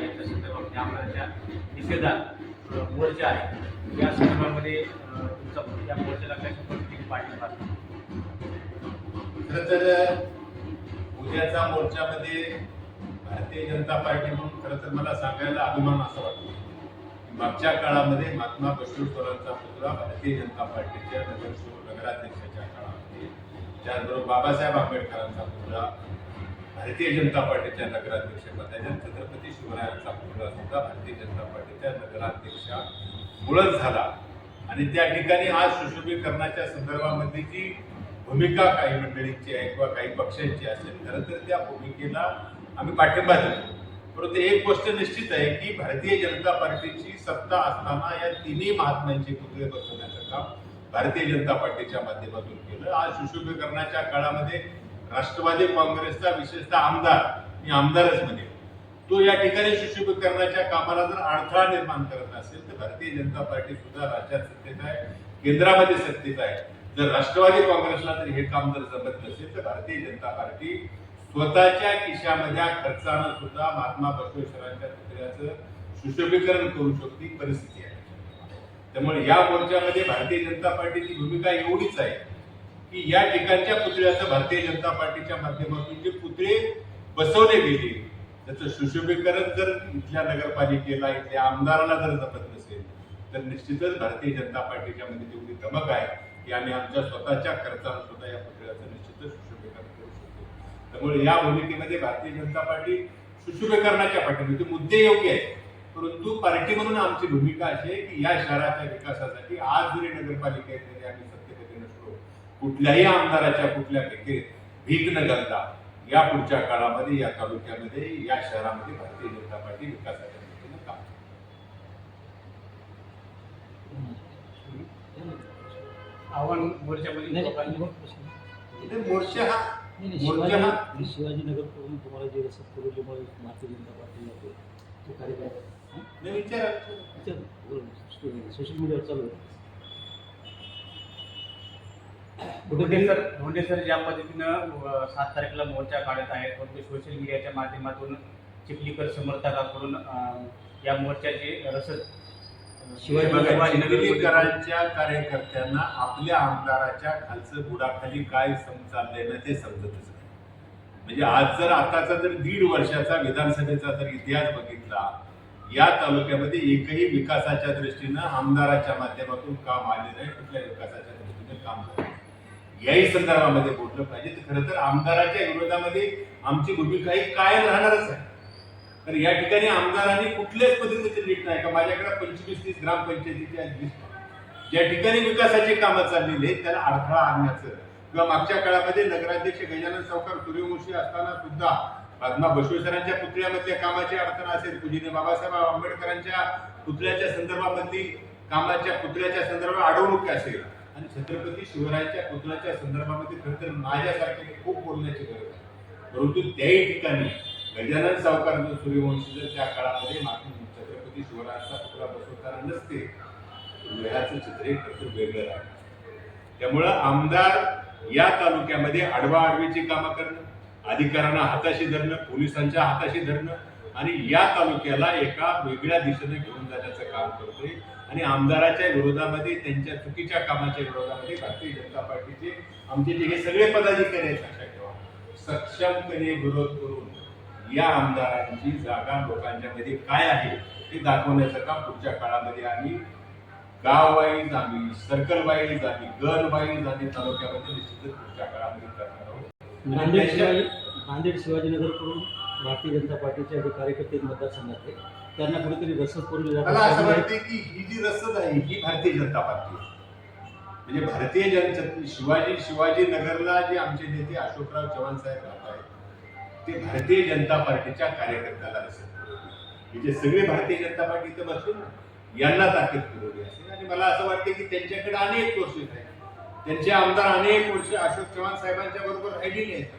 याच्या संदर्भामध्ये आमदाराच्या निषेधात मोर्चा आहे, या संदर्भामध्ये तुमचा या मोर्चाला कशा पद्धतीने पाठिंबा? खरं तर उद्याचा मोर्चामध्ये भारतीय जनता पार्टी म्हणून खरं तर मला सांगायला अभिमान असा वाटतो की मागच्या काळामध्ये महात्मा बसवेश्वरांचा पुतळा भारतीय जनता पार्टीच्या नगराध्यक्षाच्या काळामध्ये, त्याचबरोबर बाबासाहेब आंबेडकरांचा पुतळा भारतीय जनता पार्टीच्या नगराध्यक्षपदाच्या, छत्रपती शिवरायांचा पुतळा सुद्धा भारतीय जनता पार्टीच्या नगराध्यक्षामुळेच झाला. आणि त्या ठिकाणी आज सुशोभीकरणाच्या संदर्भामध्ये जी भूमिका काही मंडळींची आहे किंवा काही पक्षांची असेल, खरं तर त्या भूमिकेला आम्ही पाठिंबा देतो. परंतु एक गोष्ट निश्चित आहे की भारतीय जनता पार्टीची सत्ता असताना या तिन्ही महात्म्यांचे पुतळे बसवण्याचं काम भारतीय जनता पार्टीच्या माध्यमातून केलं. आज सुशोभीकरणाच्या काळामध्ये राष्ट्रवादी काँग्रेसचा विशेषतः आमदार, मी आमदारच म्हणेन, तो या ठिकाणी सुशोभीकरणाच्या कामाला जर अडथळा निर्माण करत असेल तर भारतीय जनता पार्टी सुद्धा राज्यात सत्तेत आहे, केंद्रामध्ये सत्तेत आहे. जर राष्ट्रवादी काँग्रेसला जर हे काम जर जमत नसेल तर भारतीय जनता पार्टी स्वतःच्या खिशामधल्या खर्चानं सुद्धा महात्मा बसवेश्वरांच्या पुतळ्याचं सुशोभीकरण करू शकते परिस्थिती आहे. त्यामुळे या मोर्चामध्ये भारतीय जनता पार्टीची भूमिका एवढीच आहे की या ठिकाणच्या पुतळ्याचं भारतीय जनता पार्टीच्या माध्यमातून जे पुतळे बसवले गेले त्याचं सुशोभीकरण जर इथल्या नगरपालिकेला, इथल्या आमदाराला जर जमत नसेल तर निश्चितच भारतीय जनता पार्टीच्या मध्ये तेवढी धमक आहे की आम्ही आमच्या स्वतःच्या खर्चानं सुद्धा या पुतळ्याचं निश्चितच सुशोभीकरण करू शकतो. त्यामुळे या भूमिकेमध्ये भारतीय जनता पार्टी सुशोभीकरणाच्या पाठीमध्ये मुद्दे योग्य आहेत, परंतु पार्टी म्हणून आमची भूमिका अशी आहे की या शहराच्या विकासासाठी आज जरी नगरपालिकेमध्ये आम्ही सत्तेमध्ये नसलो, कुठल्याही आमदाराच्या कुठल्या भीक न घालता या पुढच्या काळामध्ये या तालुक्यामध्ये, या शहरामध्ये भारतीय जनता पार्टी विकासाच्या दृष्टीनं काम आव्हान मोर्चामध्ये मोर्चा शिवाजीनगर करून तुम्हाला जे रसद पुरवल्यामुळे भारतीय जनता पार्टीला तो कार्यक्रम विचार सोशल मीडियावर चालू आहे. धोंडे सर ज्या पद्धतीनं 7 तारखेला मोर्चा काढत आहेत, परंतु सोशल मीडियाच्या माध्यमातून चिखलीकर समर्थकांकडून या मोर्चाचे रसद शिवाजीनगरकरांच्या कार्यकर्त्यांना आपल्या आमदाराच्या खालचं बुडाखाली काय चाललंय ना ते समजतच नाही. म्हणजे आज जर आताचा जर 1.5 वर्षाचा विधानसभेचा जर इतिहास बघितला, या तालुक्यामध्ये एकही विकासाच्या दृष्टीनं आमदाराच्या माध्यमातून काम आले नाही, कुठल्या विकासाच्या दृष्टीने काम झालं याही संदर्भामध्ये बोललं पाहिजे. तर खरं तर आमदाराच्या विरोधामध्ये आमची भूमिका ही कायम राहणारच आहे. तर या ठिकाणी आमदारांनी कुठल्याच पद्धतीचे नीट नाही का, माझ्याकडे 25-30 ग्रामपंचायतीच्या लिस्ट ज्या ठिकाणी विकासाची कामं चाललेली आहेत त्याला अडथळा आणण्याचं, किंवा मागच्या काळामध्ये नगराध्यक्ष गजानन सावकार सूर्यवंशी असताना सुद्धा महात्मा बसवेश्वरांच्या पुतळ्यामधल्या कामाची अडचण असेल, पूजनीय बाबासाहेब आंबेडकरांच्या पुतळ्याच्या संदर्भामधली कामाच्या पुतळ्याच्या संदर्भात अडवणूक असेल, आणि छत्रपती शिवरायांच्या पुतळ्याच्या संदर्भामध्ये खरं तर माझ्यासारखे खूप बोलण्याची गरज आहे. परंतु त्याही ठिकाणी गजानन सावकार सूर्यवंशी जर त्या काळामध्ये छत्रपती शिवरायांचा पुतळा बसवताना नसते, वेळाचं चित्र हे वेगळं राहतं. त्यामुळं आमदार या तालुक्यामध्ये आडवा-आडवीची कामं करणं, अधिकाऱ्यांना हाताशी धरणं, पोलिसांच्या हाताशी धरणं आणि या तालुक्याला एका वेगळ्या दिशेने घेऊन जाण्याचं काम करतोय. आणि आमदाराच्या विरोधामध्ये, त्यांच्या चुकीच्या कामाच्या विरोधामध्ये भारतीय जनता पार्टीचे आमचे जे हे सगळे पदाधिकारी आहेत, लक्षात ठेवा, सक्षमपणे विरोध करून या आमदारांची जागा लोकांच्या मध्ये काय आहे हे दाखवण्याचं काम पुढच्या काळामध्ये आम्ही गाव वाईज, आम्ही सर्कल वाईज, आम्ही गण वाईज आणि तालुक्यामध्ये निश्चितच पुढच्या काळामध्ये करणार आहोत. नांदेड शिवाजीनगर करून भारतीय जनता पार्टीचे जे कार्यकर्ते मतदारसंघातले त्यांना कुठेतरी रसद पुरवली जाते. मला असं वाटते की ही जी रसद आहे ही भारतीय जनता पार्टी आहे. म्हणजे भारतीय जनता शिवाजीनगरला जे आमचे नेते अशोकराव चव्हाण साहेब राहत आहेत ते भारतीय जनता पार्टीच्या कार्यकर्त्याला रसद पुरवली. म्हणजे सगळे भारतीय जनता पार्टी इथं बसून यांना ताकद पुरवली असेल. आणि मला असं वाटतं की त्यांच्याकडे अनेक सोर्सेस आहेत, त्यांचे आमदार अनेक वर्ष अशोक चव्हाण साहेबांच्या बरोबर राहिलेले आहेत.